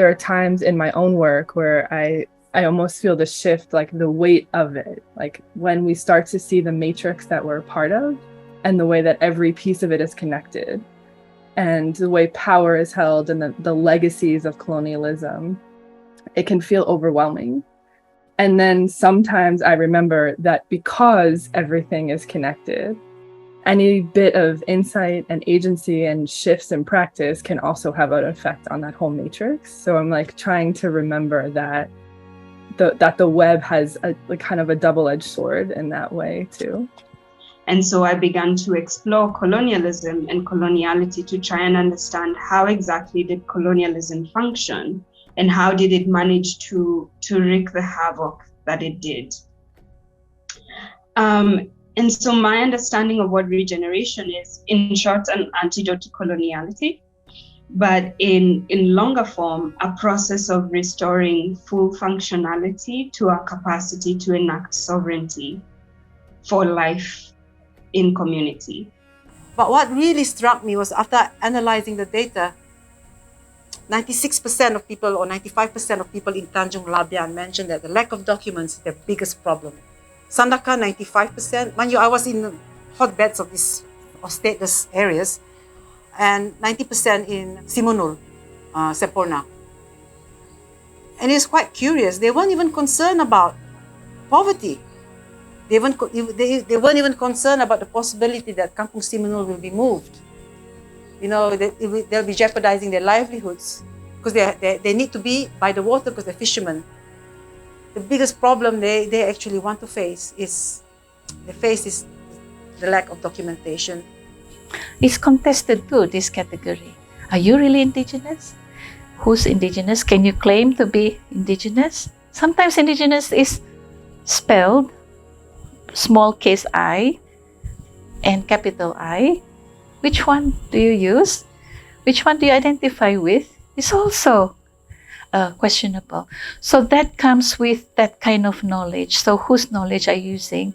there are times in my own work where I almost feel the shift, like the weight of it, like when we start to see the matrix that we're a part of and the way that every piece of it is connected and the way power is held and the legacies of colonialism, it can feel overwhelming. And then sometimes I remember that because everything is connected, any bit of insight and agency and shifts in practice can also have an effect on that whole matrix. So I'm like trying to remember that the web has a like kind of a double-edged sword in that way too. And so I began to explore colonialism and coloniality to try and understand how exactly did colonialism function and how did it manage to wreak the havoc that it did. And so my understanding of what regeneration is, in short, an antidote to coloniality, but in longer form, a process of restoring full functionality to our capacity to enact sovereignty for life in community. But what really struck me was after analyzing the data, 96% of people or 95% of people in Tanjung Labian mentioned that the lack of documents is their biggest problem. Sandaka, 95%. Mind you, I was in hotbeds of these stateless areas, and 90% in Simunul, Semporna. And it's quite curious. They weren't even concerned about poverty. They weren't even concerned about the possibility that Kampung Simunul will be moved. You know, they'll be jeopardizing their livelihoods because they need to be by the water because they're fishermen. The biggest problem they actually want to face is the lack of documentation. It's contested too, this category. Are you really indigenous? Who's indigenous? Can you claim to be indigenous? Sometimes indigenous is spelled small case I and capital I. Which one do you use? Which one do you identify with? It's also questionable. So that comes with that kind of knowledge. So whose knowledge are you using?